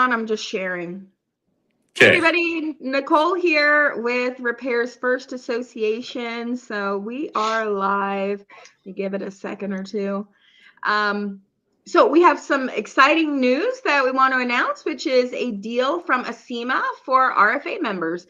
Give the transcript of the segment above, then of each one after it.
on. I'm just sharing. Okay. Hey everybody, Nicole here with Repairs First Association. So we are live. Let me give it a second or two. So we have some exciting news that we want to announce, which is a deal from Acima for RFA members.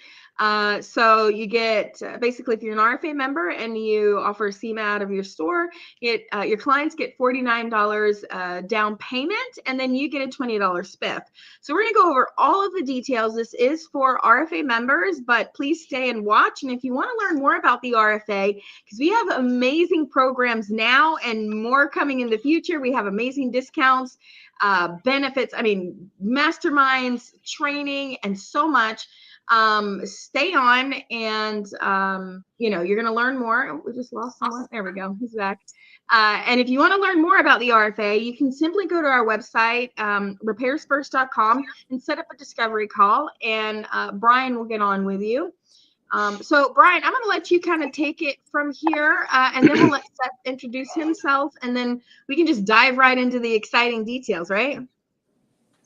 So you get basically, if you're an RFA member and you offer Acima out of your store, your clients get $49 down payment, and then you get a $20 spiff. So we're going to go over all of the details. This is for RFA members, but please stay and watch. And if you want to learn more about the RFA, because we have amazing programs now and more coming in the future, we have amazing discounts, benefits, masterminds, training, and so much. Stay on, and you're going to learn more. We just lost someone. There we go. He's back. And if you want to learn more about the RFA, you can simply go to our website, repairsfirst.com, and set up a discovery call, and Brian will get on with you. So Brian, I'm going to let you kind of take it from here, and then we'll let Seth introduce himself, and then we can just dive right into the exciting details, right?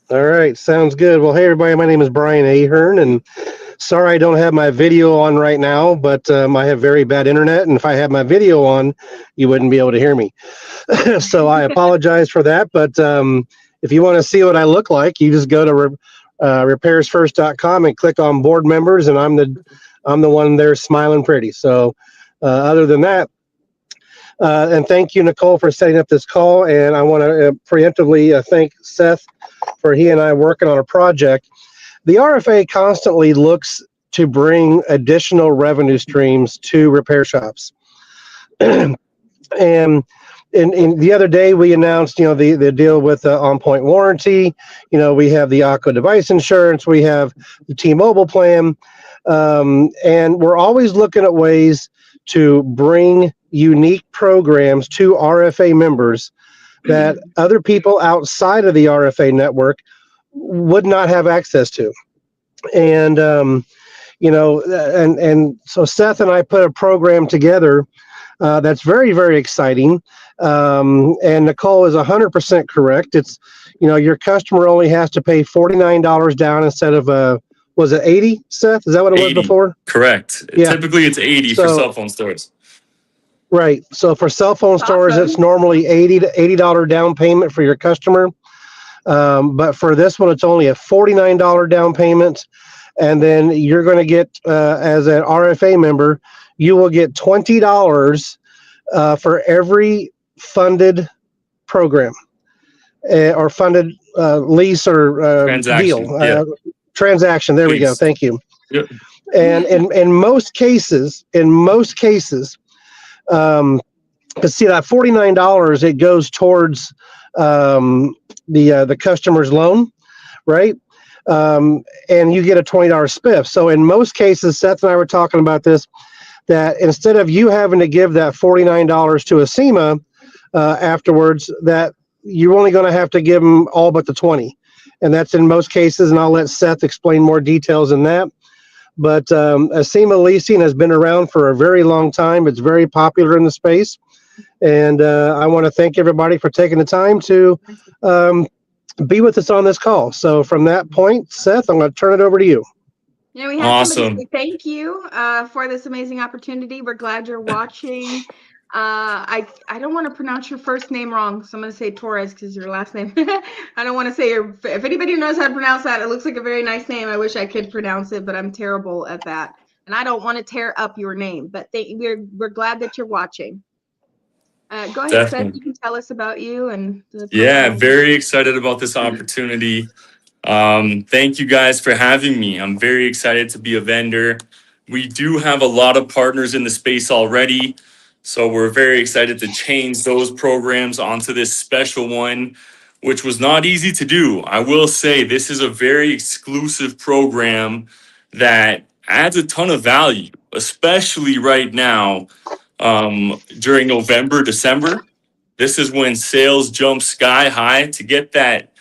All right, sounds good. Well, hey everybody, my name is Brian Ahern, and sorry I don't have my video on right now, but I have very bad internet, and if I had my video on, you wouldn't be able to hear me. So I apologize for that, but if you want to see what I look like, you just go to repairsfirst.com and click on board members, and I'm the one there smiling pretty. So other than that, and thank you, Nicole, for setting up this call, and I want to preemptively thank Seth for he and I working on a project. The RFA constantly looks to bring additional revenue streams to repair shops. And in the other day, we announced, the deal with On Point Warranty. We have the Aqua device insurance. We have the T-Mobile plan. And we're always looking at ways to bring unique programs to RFA members that other people outside of the RFA network would not have access to. And, and so Seth and I put a program together that's very, very exciting. And Nicole is 100% correct. It's, your customer only has to pay $49 down instead of, was it 80, Seth? Is that what it 80, was before? Correct. Yeah. Typically it's 80 for cell phone stores. Right. So for cell phone stores, Awesome. it's normally $80 down payment for your customer. But for this one, it's only a $49 down payment. And then you're going to get, as an RFA member, you will get $20 for every funded program or funded lease or transaction. deal. Transaction. There we go. Thank you. Yep. And in most cases, because see that $49, it goes towards the customer's loan, right? And you get a $20 spiff. So in most cases, Seth and I were talking about this, that instead of you having to give that $49 to Acima afterwards, that you're only going to have to give them all but the 20. And that's in most cases, and I'll let Seth explain more details in that. But Acima leasing has been around for a very long time. It's very popular in the space. And I want to thank everybody for taking the time to be with us on this call. So from that point, Seth, I'm going to turn it over to you. Yeah, we have somebody say thank you for this amazing opportunity. We're glad you're watching. I don't want to pronounce your first name wrong, so I'm going to say Torres because your last name. I don't want to say if anybody knows how to pronounce that, it looks like a very nice name. I wish I could pronounce it, but I'm terrible at that. And I don't want to tear up your name, but we're glad that you're watching. Go ahead, Seth. You can tell us about you and very excited about this opportunity. Thank you guys for having me. I'm very excited to be a vendor. We do have a lot of partners in the space already, so we're very excited to change those programs onto this special one, which was not easy to do. I will say this is a very exclusive program that adds a ton of value, especially right now during November, December. This is when sales jump sky high. To get that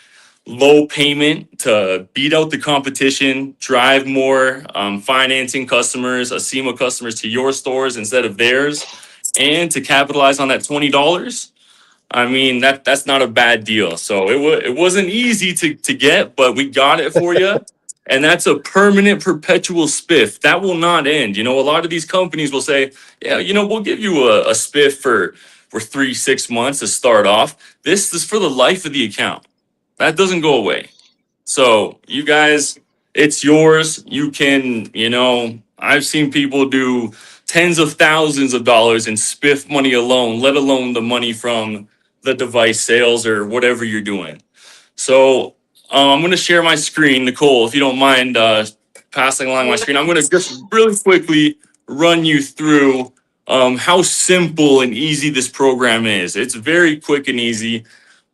low payment to beat out the competition, drive more financing customers, Acima customers to your stores instead of theirs, and to capitalize on that $20. I mean, that's not a bad deal. So it wasn't easy to get, but we got it for you. And that's a permanent, perpetual spiff. That will not end. You know, a lot of these companies will say, yeah, you know, we'll give you a spiff for 3, 6 months to start off. This is for the life of the account. That doesn't go away. So you guys, it's yours. You can, you know, I've seen people do tens of thousands of dollars in spiff money alone, let alone the money from the device sales or whatever you're doing. So I'm going to share my screen, Nicole, if you don't mind passing along my screen. I'm going to just really quickly run you through how simple and easy this program is. It's very quick and easy.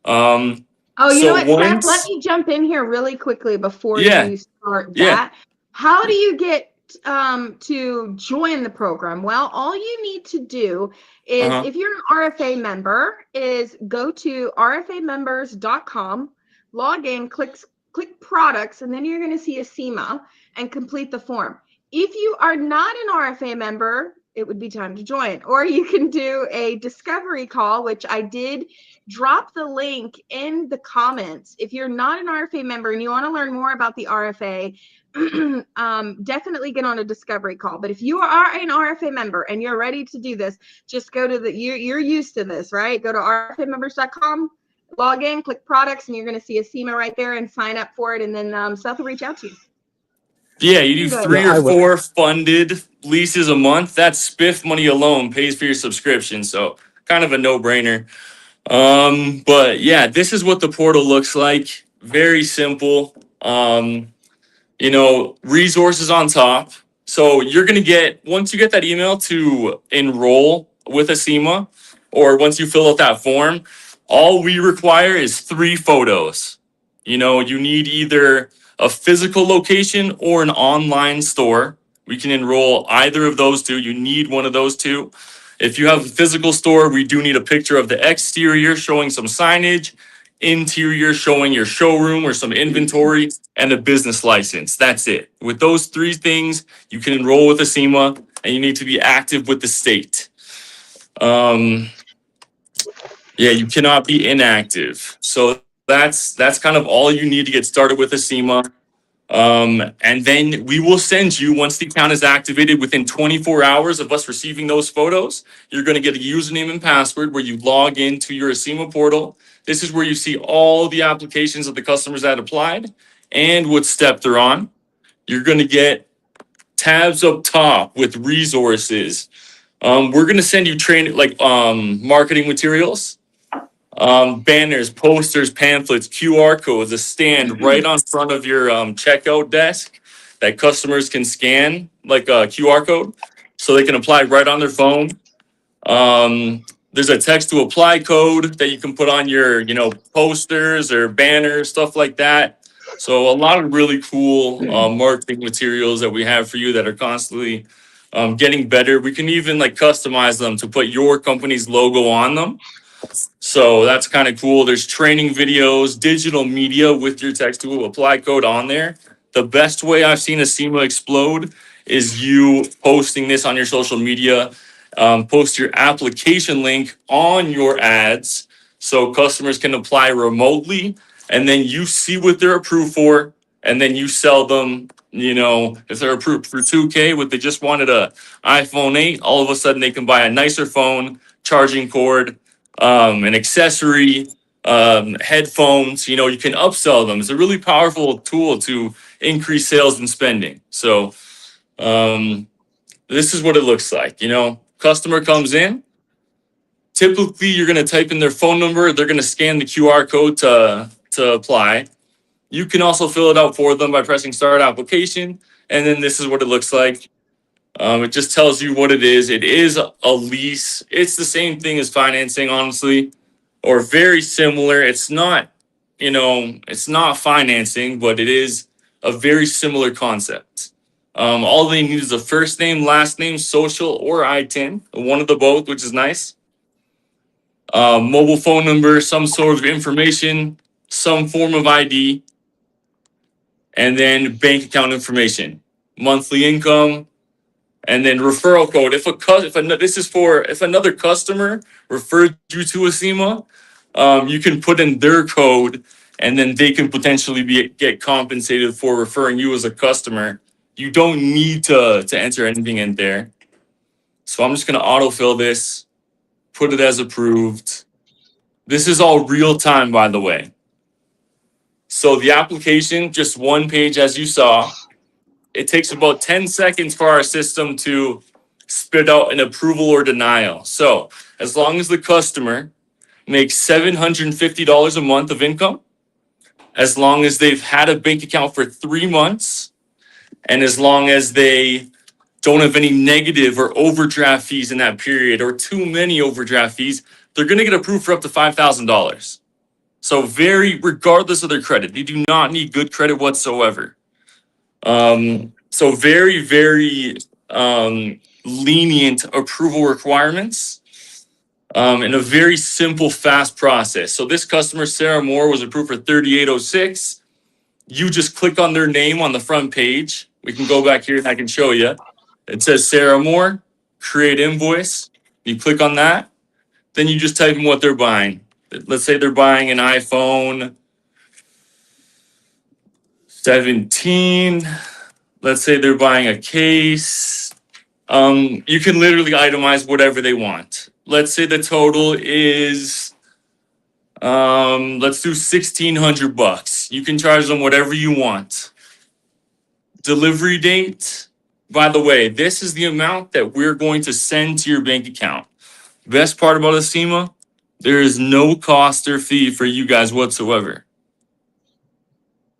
Oh, you know So what, Seth? Let once, me jump in here really quickly before yeah, you start yeah, that. How do you get to join the program? Well, all you need to do is, uh-huh. if you're an RFA member, is go to rfamembers.com, log in, click products, and then you're going to see Acima and complete the form. If you are not an RFA member, it would be time to join. Or you can do a discovery call, which I did drop the link in the comments. If you're not an RFA member and you want to learn more about the RFA, definitely get on a discovery call. But if you are an RFA member and you're ready to do this, just go to you're used to this, right? Go to rfamembers.com, log in, click products, and you're going to see Acima right there and sign up for it. And then Seth will reach out to you. Yeah, you do Go ahead. Yeah, 3 or I will. 4 funded leases a month. That spiff money alone pays for your subscription. So kind of a no-brainer. But yeah, this is what the portal looks like. Very simple. You know, resources on top. So you're going to get, once you get that email to enroll with Acima, or once you fill out that form, all we require is 3 photos. You know, you need either a physical location or an online store. We can enroll either of those two. You need one of those two. If you have a physical store, we do need a picture of the exterior showing some signage, interior showing your showroom or some inventory, and a business license. That's it. With those 3 things, you can enroll with Acima, and you need to be active with the state. Um, yeah, you cannot be inactive. So that's kind of all you need to get started with Acima. And then we will send you, once the account is activated, within 24 hours of us receiving those photos, you're going to get a username and password where you log into your Acima portal. This is where you see all the applications of the customers that applied and what step they're on. You're going to get tabs up top with resources. We're going to send you training, like marketing materials, banners, posters, pamphlets, QR codes, a stand right on front of your checkout desk that customers can scan, like a QR code, so they can apply right on their phone. There's a text to apply code that you can put on your, you know, posters or banners, stuff like that. So a lot of really cool marketing materials that we have for you that are constantly getting better. We can even like customize them to put your company's logo on them. So that's kind of cool. There's training videos, digital media with your text to apply code on there. The best way I've seen Acima explode is you posting this on your social media. Post your application link on your ads so customers can apply remotely, and then you see what they're approved for, and then you sell them. You know, if they're approved for 2K, what they just wanted a iPhone 8, all of a sudden they can buy a nicer phone, charging cord, an accessory, headphones. You know, you can upsell them. It's a really powerful tool to increase sales and spending. So this is what it looks like. You know, customer comes in. Typically, you're going to type in their phone number. They're going to scan the QR code to apply. You can also fill it out for them by pressing start application. And then this is what it looks like. It just tells you what it is. It is a lease. It's the same thing as financing, honestly, or very similar. It's not, you know, it's not financing, but it is a very similar concept. All they need is a first name, last name, social, or ITIN, one of the both, which is nice. Mobile phone number, some sort of information, some form of ID, and then bank account information, monthly income, and then referral code. If another customer referred you to Acima, you can put in their code, and then they can potentially get compensated for referring you as a customer. You don't need to enter anything in there. So I'm just going to autofill this, put it as approved. This is all real time, by the way. So the application, just one page as you saw. It takes about 10 seconds for our system to spit out an approval or denial. So as long as the customer makes $750 a month of income, as long as they've had a bank account for 3 months, and as long as they don't have any negative or overdraft fees in that period or too many overdraft fees, they're going to get approved for up to $5,000. So regardless of their credit, they do not need good credit whatsoever. So very, very lenient approval requirements, and a very simple, fast process. So this customer, Sarah Moore, was approved for 3806. You just click on their name on the front page. We can go back here and I can show you. It says Sarah Moore, create invoice. You click on that. Then you just type in what they're buying. Let's say they're buying an iPhone 17. Let's say they're buying a case. You can literally itemize whatever they want. Let's say the total is, let's do $1,600. You can charge them whatever you want. Delivery date. By the way, this is the amount that we're going to send to your bank account. Best part about Acima, there is no cost or fee for you guys whatsoever.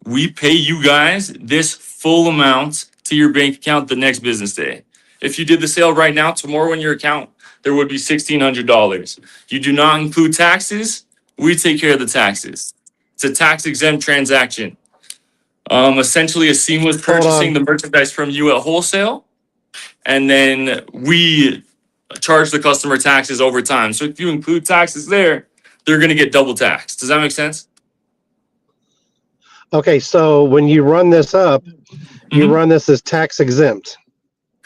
We pay you guys this full amount to your bank account the next business day. If you did the sale right now, tomorrow in your account, there would be $1,600. You do not include taxes. We take care of the taxes. It's a tax exempt transaction. Essentially, Acima was purchasing the merchandise from you at wholesale, and then we charge the customer taxes over time. So if you include taxes there, they're going to get double taxed. Does that make sense? Okay, so when you run this up, you run this as tax exempt.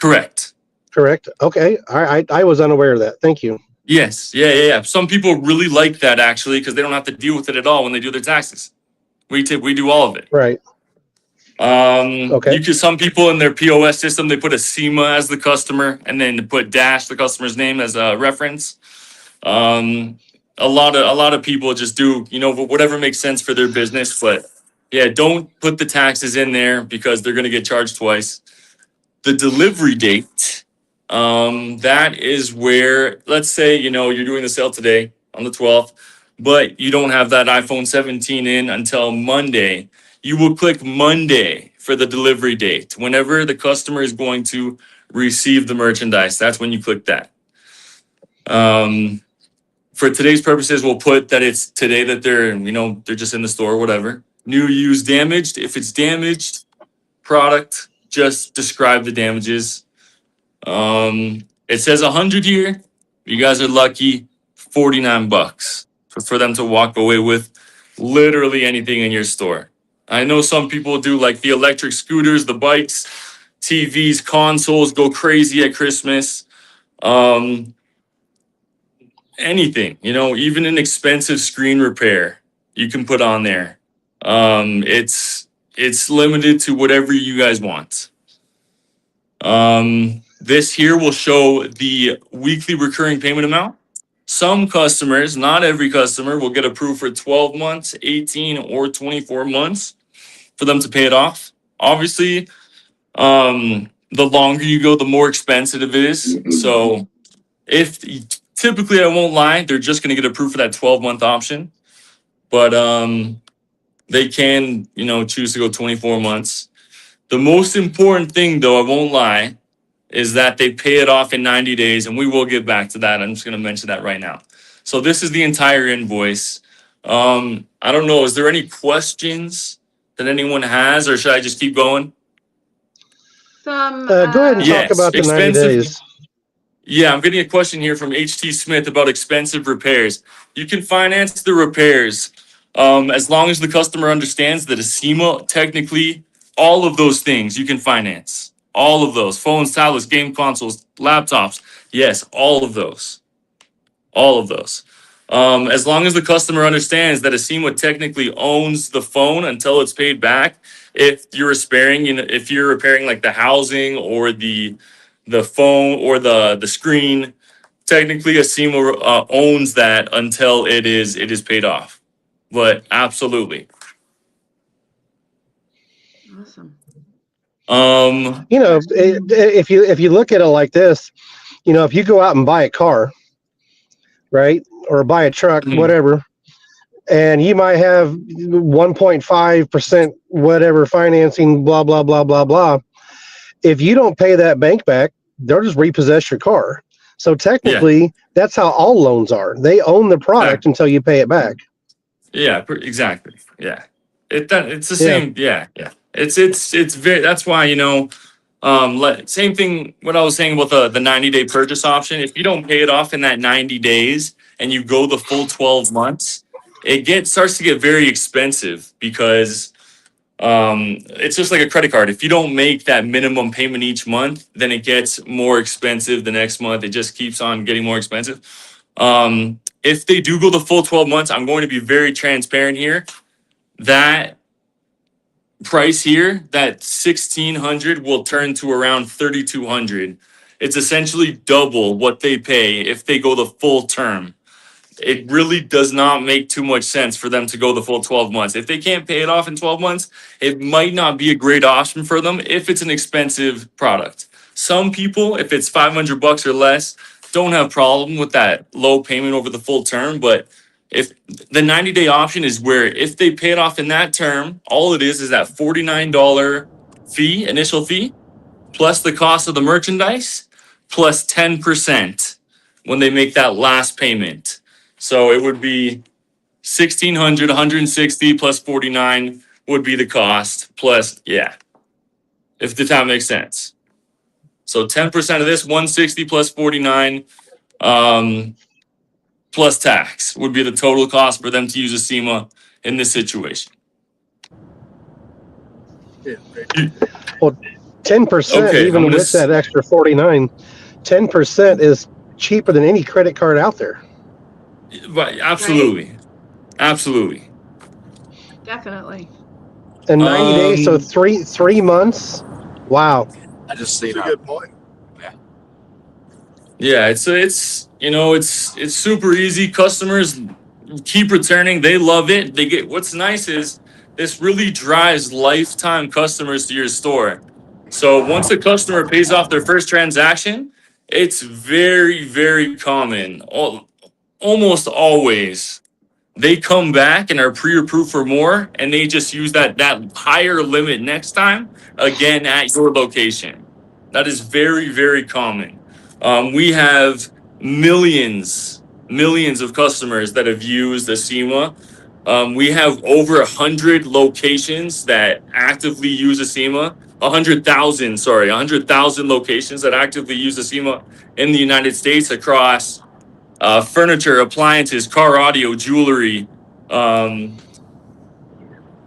Correct. Correct. Okay. I was unaware of that. Thank you. Yes. Yeah. Some people really like that actually because they don't have to deal with it at all when they do their taxes. We do all of it. Right. Okay. Some people in their POS system, they put Acima as the customer and then put dash the customer's name as a reference. A lot of people just do, whatever makes sense for their business. But yeah, don't put the taxes in there because they're going to get charged twice. The delivery date, that is where, let's say, you're doing the sale today on the 12th, but you don't have that iPhone 17 in until Monday. You will click Monday for the delivery date. Whenever the customer is going to receive the merchandise, that's when you click that. For today's purposes, we'll put that it's today that they're just in the store or whatever. New, used, damaged. If it's damaged product, just describe the damages. It says 100 here. You guys are lucky. $49 for them to walk away with literally anything in your store. I know some people do like the electric scooters, the bikes, TVs, consoles go crazy at Christmas. Anything, even an expensive screen repair you can put on there. It's limited to whatever you guys want. This here will show the weekly recurring payment amount. Some customers, not every customer, will get approved for 12 months, 18, or 24 months for them to pay it off. Obviously, the longer you go, the more expensive it is. So typically, I won't lie, they're just going to get approved for that 12-month option. But they can, choose to go 24 months. The most important thing, though, I won't lie, is that they pay it off in 90 days, and we will get back to that. I'm just going to mention that right now. So this is the entire invoice. I don't know. Is there any questions that anyone has, or should I just keep going? Go ahead and talk about the 90 days. Yeah, I'm getting a question here from HT Smith about expensive repairs. You can finance the repairs as long as the customer understands that Acima, technically, all of those things you can finance. All of those. Phones, tablets, game consoles, laptops. Yes, all of those. All of those. As long as the customer understands that Acima technically owns the phone until it's paid back. If you're repairing like the housing or the phone or the screen, technically Acima owns that until it is paid off. But absolutely. Awesome. You know, if you look at it like this, you know, if you go out and buy a car, right, or buy a truck, Mhm. whatever, and you might have 1.5% whatever financing, blah blah blah blah blah. If you don't pay that bank back, they'll just repossess your car. So Yeah. technically, that's how all loans are. They own the product until you pay it back. Yeah, exactly. Yeah. It's the Yeah. same. Yeah, yeah. It's very. That's why same thing. What I was saying about the 90-day purchase option. If you don't pay it off in that 90 days and you go the full 12 months, it starts to get very expensive because it's just like a credit card. If you don't make that minimum payment each month, then it gets more expensive the next month. It just keeps on getting more expensive. If they do go the full 12 months, I'm going to be very transparent here. That price here, that 1,600 will turn to around 3,200. It's essentially double what they pay if they go the full term. It really does not make too much sense for them to go the full 12 months. If they can't pay it off in 12 months, it might not be a great option for them if it's an expensive product. Some people, if it's $500 or less, don't have problem with that low payment over the full term. But if the 90-day option is where if they pay it off in that term, all it is that $49 fee, initial fee, plus the cost of the merchandise, plus 10% when they make that last payment. So it would be 1,600, 160 plus 49 would be the cost. Plus, yeah, if the time makes sense. So 10% of this 160 plus 49 plus tax would be the total cost for them to use Acima in this situation. Well, 10%, Okay, even with that extra 49, 10% is cheaper than any credit card out there. Right, absolutely. Right? Absolutely. Definitely. And 90 days, so three months. Wow. I just see a good point. Yeah, it's super easy. Customers keep returning. They love it. What's nice is this really drives lifetime customers to your store. So once a customer pays off their first transaction, it's very, very common. Almost always they come back and are pre-approved for more, and they just use that higher limit next time again at your location. That is very, very common. We have millions of customers that have used Acima. We have over 100 locations that actively use Acima. 100,000 locations that actively use Acima in the United States across furniture, appliances, car audio, jewelry. And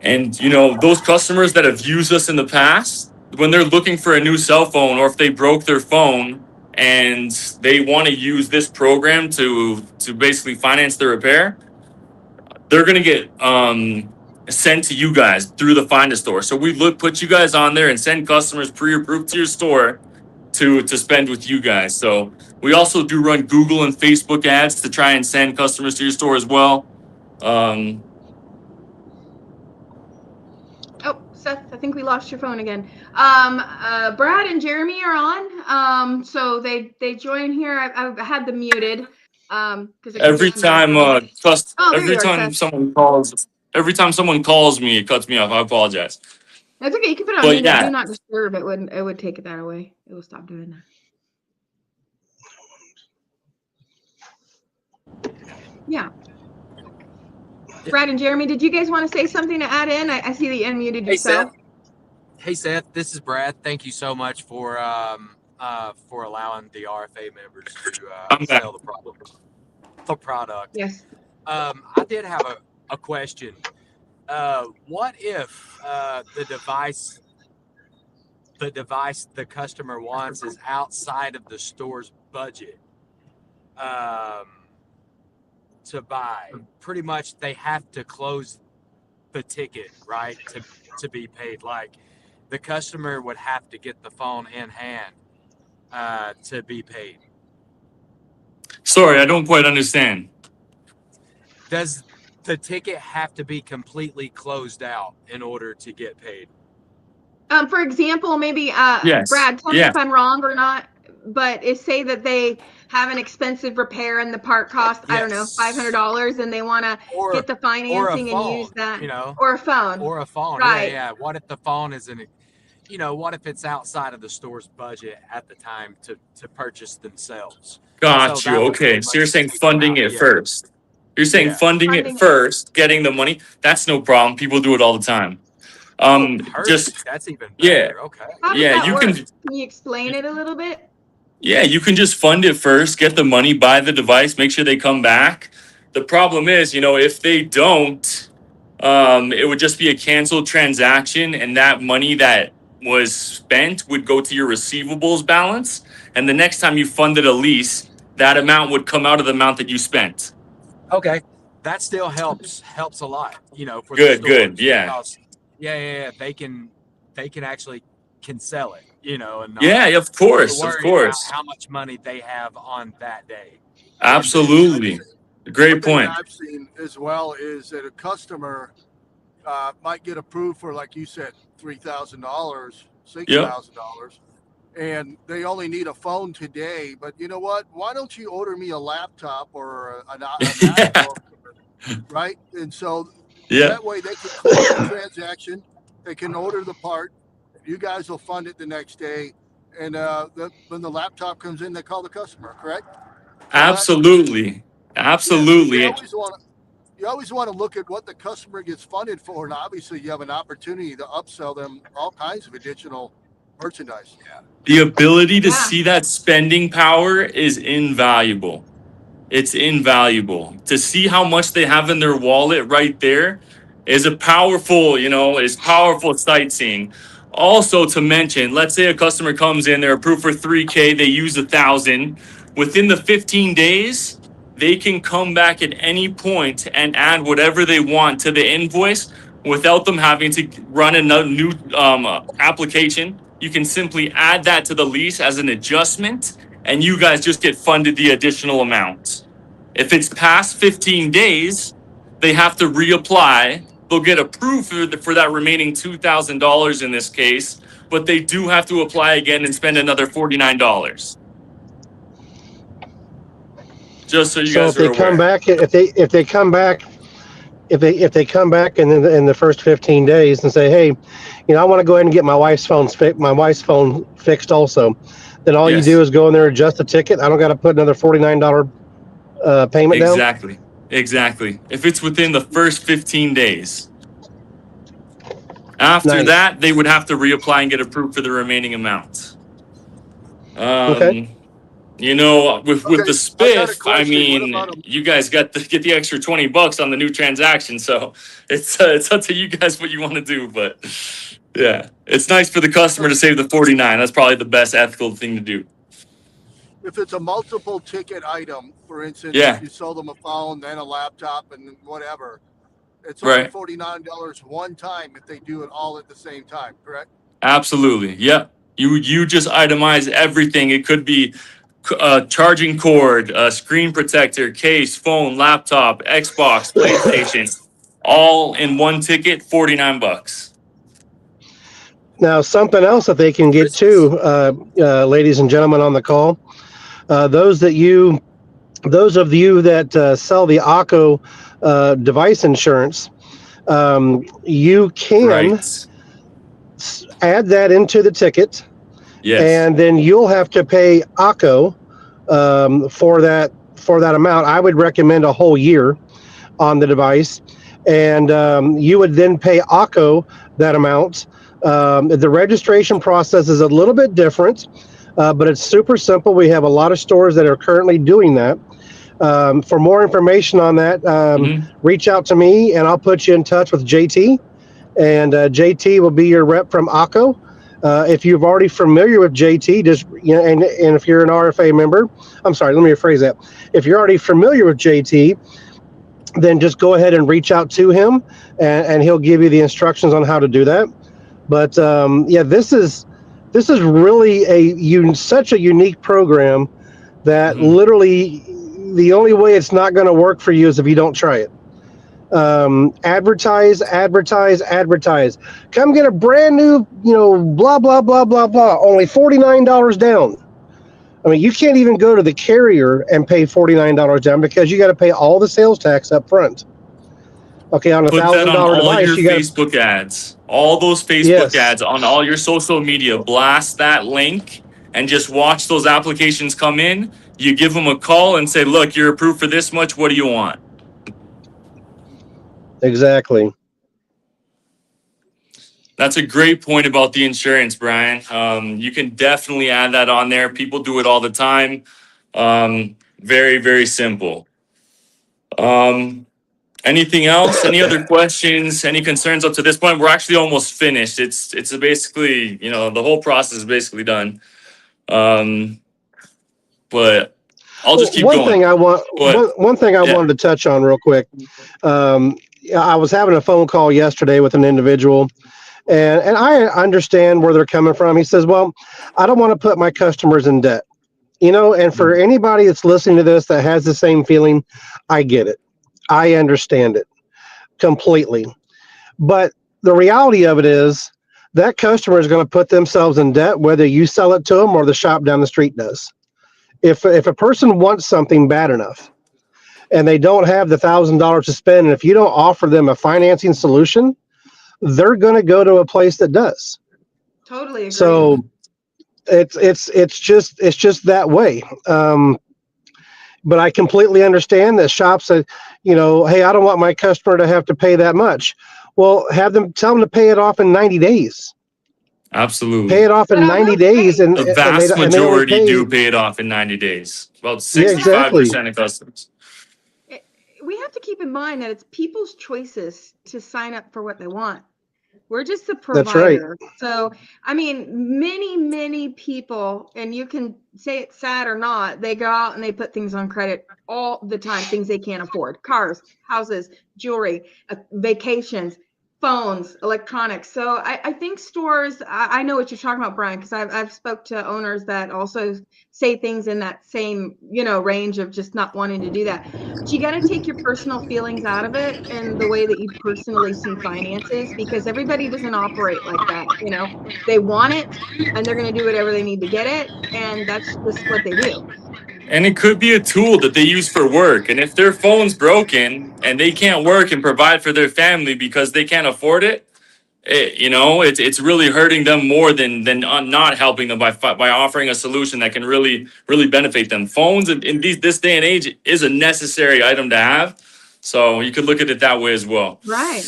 those customers that have used us in the past, when they're looking for a new cell phone or if they broke their phone and they want to use this program to basically finance the repair, they're going to get sent to you guys through the Find a Store. So we put you guys on there and send customers pre-approved to your store to spend with you guys. So we also do run Google and Facebook ads to try and send customers to your store as well. Oh, Seth, I think we lost your phone again. Brad and Jeremy are on. So they join here. I've had them muted. Because every time someone calls me, it cuts me off. I apologize. That's okay. You can put it on do not disturb. It would take that away. It will stop doing that. Yeah. Brad and Jeremy, did you guys want to say something to add in? I see that you unmuted yourself. Hey Seth, this is Brad. Thank you so much for allowing the RFA members to sell the product. Yes. I did have a question. What if the device the customer wants is outside of the store's budget? to buy, pretty much they have to close the ticket, right, to be paid. Like the customer would have to get the phone in hand to be paid. Sorry, I don't quite understand. Does the ticket have to be completely closed out in order to get paid? For example, maybe Yes. Brad, tell me Yeah. if I'm wrong or not, but say that they have an expensive repair and the part costs, I don't know, Yes. $500, and they want to get the financing and use that, you know, or a phone. or a phone. Right. Yeah. What if the phone isn't, what if it's outside of the store's budget at the time to purchase themselves? Got So you. that would Okay. pretty So you're much saying take them funding out. it Yeah. first. You're saying Yeah. funding it Funding it. first, getting the money. That's no problem. People do it all the time. Perfect. Just That's even yeah. better. Okay. How does Yeah, that you work? can Can you explain it a little bit? Yeah, you can just fund it first, get the money, buy the device, make sure they come back. The problem is, if they don't, it would just be a canceled transaction, and that money that was spent would go to your receivables balance. And the next time you funded a lease, that amount would come out of the amount that you spent. Okay. That still helps a lot, for the Good, stores. good, yeah. Because, yeah. They can actually can sell it, and not Yeah, of course, of worry about course. how much money they have on that day. Absolutely. Great One thing point. I've seen as well is that a customer might get approved for, like you said, $3,000, $6,000, and they only need a phone today. But you know what? Why don't you order me a laptop or an MacBook, right? And so Yeah, that way they can close the transaction, they can order the part, you guys will fund it the next day, and when the laptop comes in, they call the customer, correct? absolutely. Absolutely. Yeah, you always want to look at what the customer gets funded for, and obviously you have an opportunity to upsell them all kinds of additional merchandise. Yeah. The ability to Yeah. see that spending power is invaluable. It's invaluable. To see how much they have in their wallet right there is powerful sightseeing. Also to mention, let's say a customer comes in, they're approved for 3K, they use 1,000. Within the 15 days, they can come back at any point and add whatever they want to the invoice without them having to run a new application. You can simply add that to the lease as an adjustment, and you guys just get funded the additional amount. If it's past 15 days, they have to reapply. They'll get approved for that remaining $2,000 in this case, but they do have to apply again and spend another $49. Just so you So guys if they are come aware. back, if they come back in the first 15 days and say, hey, I want to go ahead and get my wife's phone fixed also, then all you Yes. do is go in there, adjust the ticket. I don't got to put another $49 payment down. Exactly. If it's within the first 15 days. After Nice. that, they would have to reapply and get approved for the remaining amount. Okay. With the Okay, I got a spiff, question. What about you guys get the extra $20 on the new transaction, so it's up to you guys what you want to do. But yeah, it's nice for the customer to save the $49. That's probably the best ethical thing to do. if it's a multiple ticket item, for instance, Yeah. if you sold them a phone, then a laptop, and whatever, it's only Right. $49 one time if they do it all at the same time, correct? Absolutely, yeah. You just itemize everything. It could be charging cord, screen protector, case, phone, laptop, Xbox, PlayStation, all in one ticket, $49. Now, something else that they can get too, ladies and gentlemen on the call, those of you that sell the ACO device insurance, you can Right. add that into the ticket, Yes. and then you'll have to pay ACO for that amount. I would recommend a whole year on the device, and you would then pay ACO that amount. The registration process is a little bit different, but it's super simple. We have a lot of stores that are currently doing that. For more information on that, reach out to me, and I'll put you in touch with JT, and JT will be your rep from ACO. If you're already familiar with JT, and if you're an RFA member, I'm sorry, let me rephrase that. If you're already familiar with JT, then just go ahead and reach out to him, and he'll give you the instructions on how to do that. But yeah, this is really such a unique program that Mhm. literally the only way it's not going to work for you is if you don't try it. Advertise, advertise, advertise. Come get a brand new, blah blah blah blah blah. Only $49 down. I mean, you can't even go to the carrier and pay $49 down because you got to pay all the sales tax up front. Okay, on a Put that on $1,000 all device, your you got to. Facebook ads, all those Facebook Yes, ads on all your social media. Blast that link and just watch those applications come in. You give them a call and say, look, you're approved for this much. What do you want? exactly. That's a great point about the insurance, Brian. You can definitely add that on there. People do it all the time. Very, very simple. Anything else? Any other questions? Any concerns up to this point? We're actually almost finished. It's basically, the whole process is basically done. But I'll just Well, keep going. But one thing I yeah, wanted to touch on real quick. I was having a phone call yesterday with an individual, and I understand where they're coming from. He says, "Well, I don't want to put my customers in debt." And for anybody that's listening to this that has the same feeling, I get it. I understand it completely. But the reality of it is that customer is going to put themselves in debt whether you sell it to them or the shop down the street does. If a person wants something bad enough and they don't have the $1,000 to spend, and if you don't offer them a financing solution, they're going to go to a place that does. Totally agree. So it's just that way. But I completely understand that shops say, hey, I don't want my customer to have to pay that much. Well, tell them to pay it off in 90 days. Pay absolutely. it off But in I 90 will days, say, and The and they vast and they only majority pay. do pay it off in 90 days. About Yeah, exactly. 65% of customers. we have to keep in mind that it's people's choices to sign up for what they want. We're just the That's right. provider. So, I mean, many people, and you can say it's sad or not, they go out and they put things on credit all the time, things they can't afford: cars, houses, jewelry, vacations, phones, electronics. So I think stores, I know what you're talking about, Brian, because I've spoke to owners that also say things in that same, range of just not wanting to do that. But you got to take your personal feelings out of it and the way that you personally see finances, because everybody doesn't operate like that. They want it and they're going to do whatever they need to get it. And that's just what they do. And it could be a tool that they use for work. And if their phone's broken and they can't work and provide for their family because they can't afford it, it's really hurting them more than not helping them by offering a solution that can really really benefit them. Phones in this day and age is a necessary item to have, so you could look at it that way as well. Right.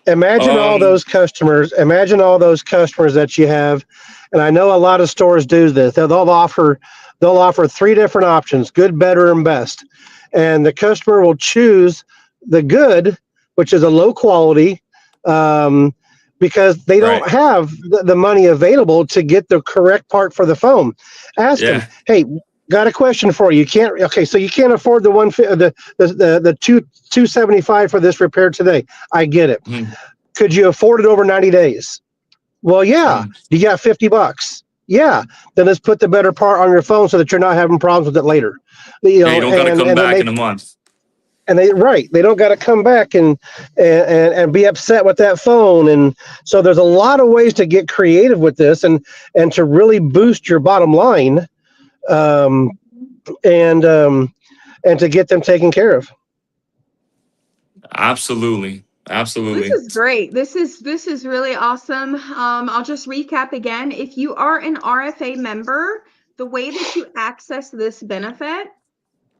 Imagine all those customers. Imagine all those customers that you have, and I know a lot of stores do this. They'll offer 3 different options: good, better, and best. And the customer will choose the good, which is a low quality, because they don't Right. have the money available to get the correct part for the phone. Ask them, Yeah. hey, got a question for you. So you can't afford the 275 for this repair today. I get it. Mhm. Could you afford it over 90 days? Well, yeah. Mhm. You got $50. Yeah. Then let's put the better part on your phone so that you're not having problems with it later. Yeah, you don't got to come And then back in a month. they don't got to come back and be upset with that phone. And so there's a lot of ways to get creative with this and to really boost your bottom line, um, and to get them taken care of. Absolutely. This Absolutely. is great. This is really awesome. I'll just recap again. If you are an RFA member, the way that you access this benefit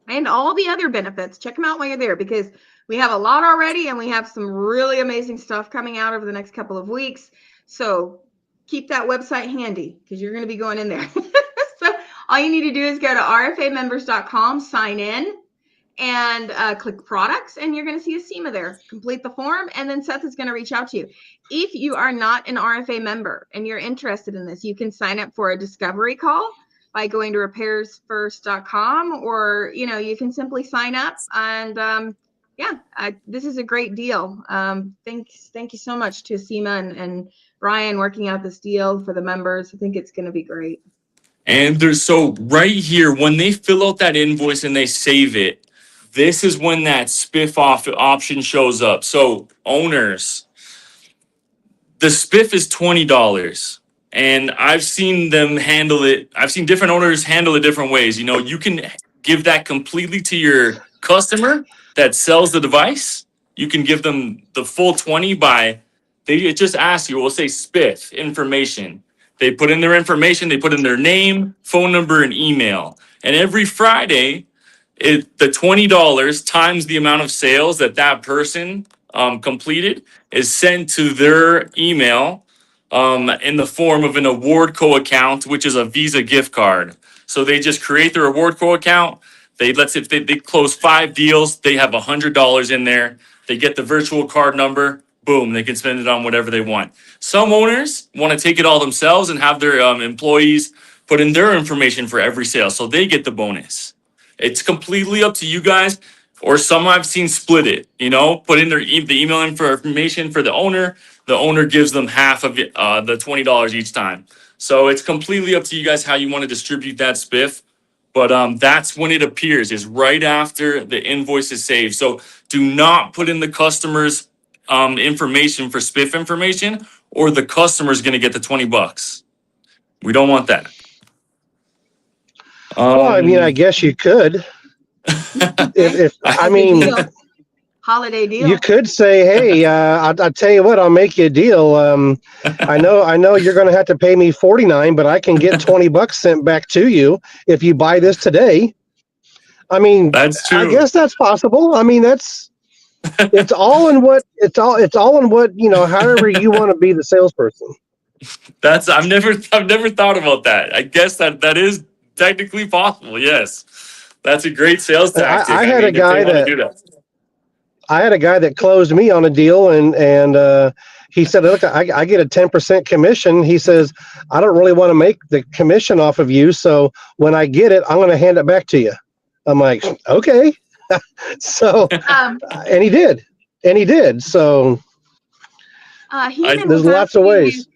and all the other benefits, check them out while you're there, because we have a lot already and we have some really amazing stuff coming out over the next couple of weeks. So keep that website handy because you're going to be going in there. So all you need to do is go to rfamembers.com, sign in, and click products, and you're going to see Acima there. Complete the form, and then Seth is going to reach out to you. If you are not an RFA member and you're interested in this, you can sign up for a discovery call by going to repairsfirst.com, or you can simply sign up and Yeah, this is a great deal. Thank you so much to Acima and Brian working out this deal for the members. I think it's going to be great. And there's so right here, when they fill out that invoice and they save it, this is when that spiff off option shows up. So owners, the spiff is $20. And I've seen them handle it. I've seen different owners handle it different ways. You know, you can give that completely to your customer that sells the device. You can give them the full 20 by it just asks you, we'll say spiff information. They put in their information, they put in their name, phone number, and email. And every Friday, the $20 times the amount of sales that person completed is sent to their email in the form of an AwardCo account, which is a Visa gift card. So they just create their AwardCo account. Let's say if they close 5 deals, they have $100 in there. They get the virtual card number. Boom, they can spend it on whatever they want. Some owners want to take it all themselves and have their employees put in their information for every sale, so they get the bonus. It's completely up to you guys. Or some I've seen split it, you know, put in the email information for the owner. The owner gives them half of it, the $20 each time. So it's completely up to you guys how you want to distribute that spiff. But that's when it appears, is right after the invoice is saved. So do not put in the customer's information for spiff information, or the customer's going to get the $20. We don't want that. Well, I mean, I guess you could. If I mean, holiday deal. you could say, "Hey, I'll tell you what, I'll make you a deal. I know you're going to have to pay me $49, but I can get $20 sent back to you if you buy this today." I mean, that's true. I guess that's possible. I mean, it's all in what you know. However you want to be the salesperson. I've never thought about that. I guess that is technically possible. Yes, that's a great sales tactic. I had a guy that closed me on a deal, and he said, "Look, I get a 10% commission." He says, "I don't really want to make the commission off of you, so when I get it, I'm going to hand it back to you." I'm like, "Okay." So, and he did. So, there's lots of ways.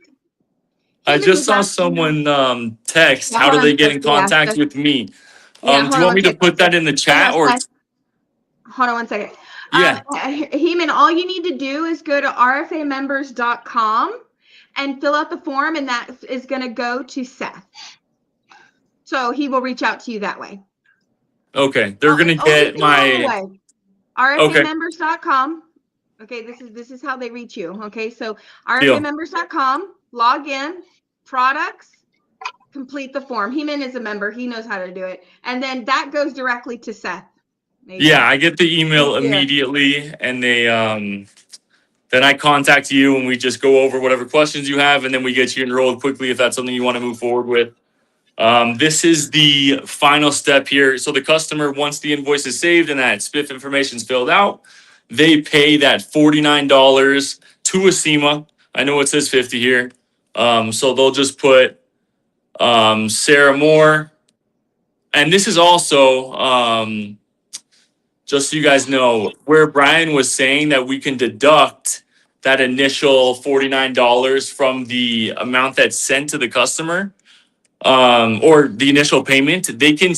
I just saw someone text, how do they get in contact with me? Do you want me to put that in the chat or? Hold on one second. Yeah. Heman, all you need to do is go to rfamembers.com and fill out the form, and that is going to go to Seth. So he will reach out to you that way. Okay. They're going to get my... rfamembers.com. Okay, this is how they reach you. Okay, so rfamembers.com, log in, products, complete the form. Heman is a member. He knows how to do it. And then that goes directly to Seth. Maybe. Yeah, I get the email immediately, and they then I contact you, and we just go over whatever questions you have, and then we get you enrolled quickly if that's something you want to move forward with. This is the final step here. So the customer, once the invoice is saved and that spiff information is filled out, they pay that $49 to Acima. I know it says 50 here. So they'll just put Sarah Moore. And this is also, just so you guys know, where Brian was saying that we can deduct that initial $49 from the amount that's sent to the customer, or the initial payment. They can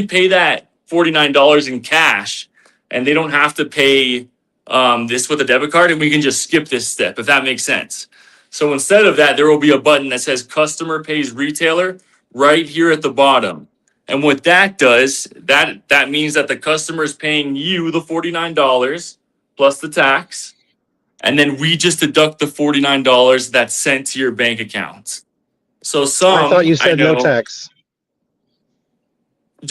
pay that $49 in cash, and they don't have to pay this with a debit card, and we can just skip this step, if that makes sense. So instead of that, there will be a button that says customer pays retailer right here at the bottom. And what that does, that means that the customer is paying you the $49 plus the tax, and then we just deduct the $49 that's sent to your bank account. So I thought you said no tax.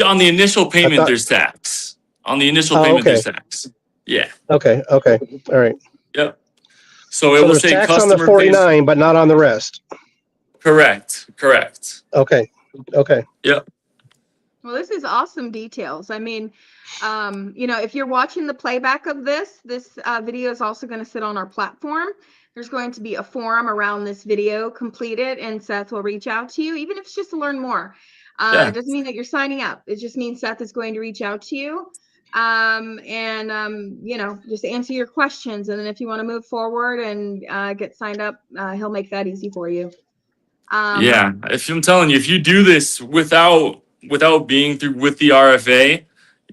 On the initial payment, there's tax. On the initial payment, there's tax. Yeah. Okay. All right. Yep. So it will say tax customer on the 49, but not on the rest. Correct. Okay. Yep. Well, this is awesome details. I mean, if you're watching the playback of this video is also going to sit on our platform. There's going to be a forum around this video completed, and Seth will reach out to you, even if it's just to learn more. It doesn't mean that you're signing up. It just means Seth is going to reach out to you Just answer your questions. And then if you want to move forward and get signed up, he'll make that easy for you. Yeah, if I'm telling you, if you do this without being through with the RFA,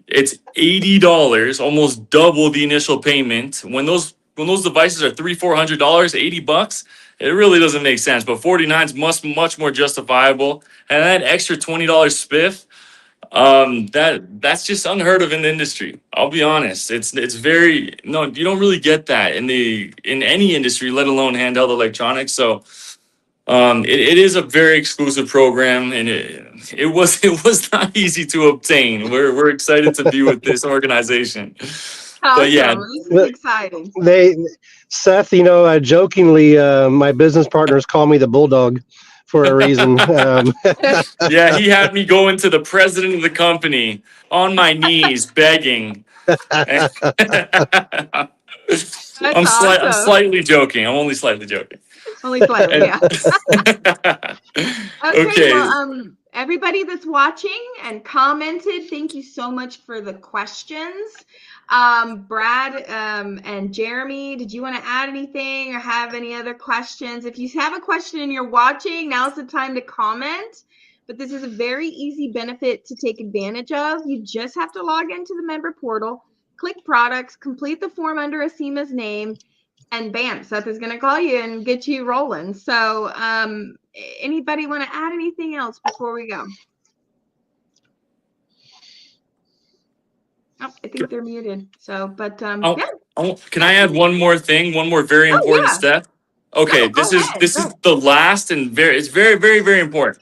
it's $80, almost double the initial payment. When those devices are $300-400, $80, it really doesn't make sense. But 49 is much more justifiable. And that extra $20 spiff, that's just unheard of in the industry. I'll be honest. It's very no, you don't really get that in any industry, let alone handheld electronics. So it is a very exclusive program, and it was not easy to obtain. We're excited to be with this organization. But yeah, Awesome. This is exciting. Seth, jokingly, my business partners call me the Bulldog for a reason. yeah, he had me going to the president of the company on my knees begging. That's I'm awesome. slightly joking. I'm only slightly joking. Only slightly, yeah. Okay. Well, everybody that's watching and commented, thank you so much for the questions. Brad and Jeremy, did you want to add anything or have any other questions? If you have a question and you're watching, now's the time to comment. But this is a very easy benefit to take advantage of. You just have to log into the member portal, click products, complete the form under Acima's name, and bam, Seth is going to call you and get you rolling. So anybody want to add anything else before we go? Oh, I think they're muted. So, but yeah. Can I add one more thing? One more very important step. Okay, Go this ahead. is the last and it's very, very, very important.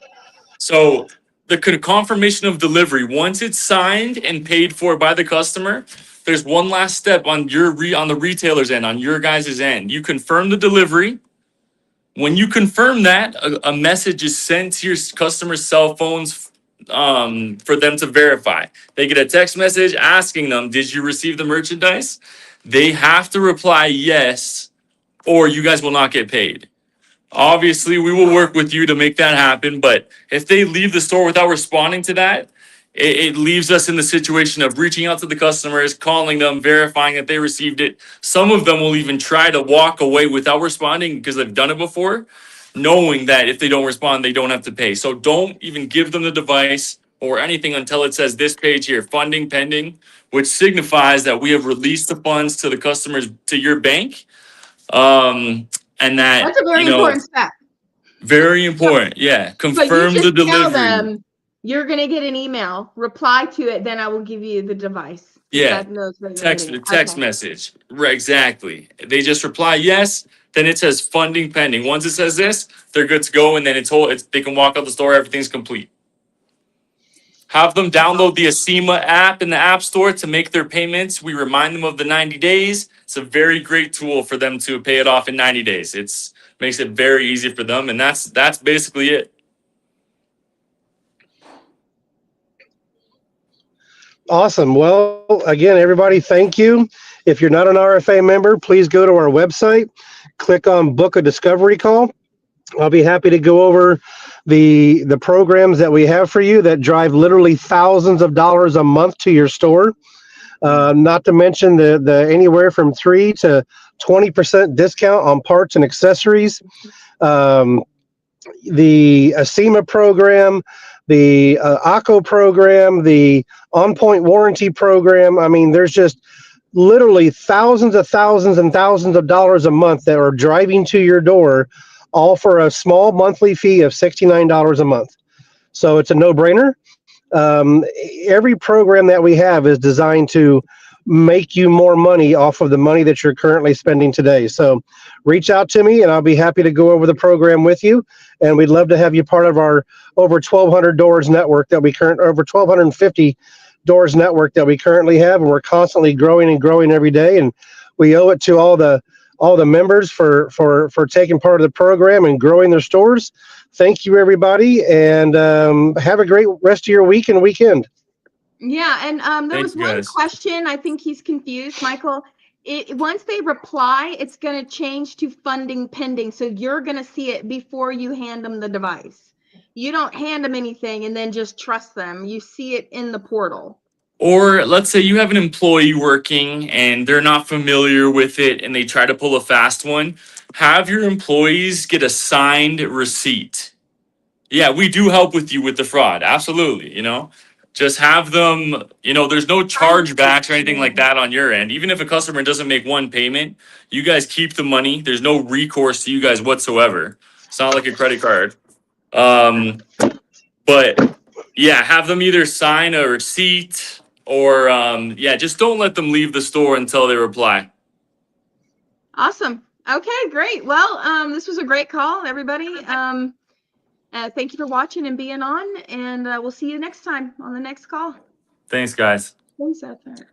So the confirmation of delivery, once it's signed and paid for by the customer, there's one last step on on the retailer's end, on your guys' end. You confirm the delivery. When you confirm that, a message is sent to your customers' cell phones for them to verify. They get a text message asking them, "Did you receive the merchandise?" They have to reply yes, or you guys will not get paid. Obviously, we will work with you to make that happen. But if they leave the store without responding to that, it leaves us in the situation of reaching out to the customers, calling them, verifying that they received it. Some of them will even try to walk away without responding because they've done it before, knowing that if they don't respond, they don't have to pay. So don't even give them the device or anything until it says this page here, funding pending, which signifies that we have released the funds to the customers, to your bank. And that, that's a very important step. Very important. Yeah. Confirm the delivery. Tell them you're going to get an email, reply to it, then I will give you the device. Yeah. Text message. Right, exactly. They just reply yes, then it says funding pending. Once it says this, they're good to go, and then they can walk out the store, everything's complete. Have them download the Acima app in the App Store to make their payments. We remind them of the 90 days. It's a very great tool for them to pay it off in 90 days. Makes it very easy for them, and that's basically it. Awesome. Well, again, everybody, thank you. If you're not an RFA member, please go to our website, click on Book a Discovery Call. I'll be happy to go over the programs that we have for you that drive literally thousands of dollars a month to your store. Not to mention the anywhere from 3 to 20% discount on parts and accessories. The Acima program, the ACO program, the On Point warranty program. I mean, there's just literally thousands and thousands of dollars a month that are driving to your door, all for a small monthly fee of $69 a month. So it's a no-brainer. Every program that we have is designed to make you more money off of the money that you're currently spending today. So reach out to me and I'll be happy to go over the program with you. And we'd love to have you part of our over 1,200 doors network over 1,250 doors network that we currently have. And we're constantly growing and growing every day. And we owe it to all the members for taking part of the program and growing their stores. Thank you, everybody, and have a great rest of your week and weekend. Yeah, and there was one question. I think he's confused, Michael. Once they reply, it's going to change to funding pending. So you're going to see it before you hand them the device. You don't hand them anything and then just trust them. You see it in the portal. Or let's say you have an employee working and they're not familiar with it and they try to pull a fast one. Have your employees get a signed receipt. Yeah, we do help with you with the fraud. Absolutely. Just have them, there's no chargebacks or anything like that on your end. Even if a customer doesn't make one payment, you guys keep the money. There's no recourse to you guys whatsoever. It's not like a credit card. But yeah, have them either sign a receipt or just don't let them leave the store until they reply. Awesome. Okay, great. Well, this was a great call, everybody. Thank you for watching and being on, and we'll see you next time on the next call. Thanks, guys. Thanks out there.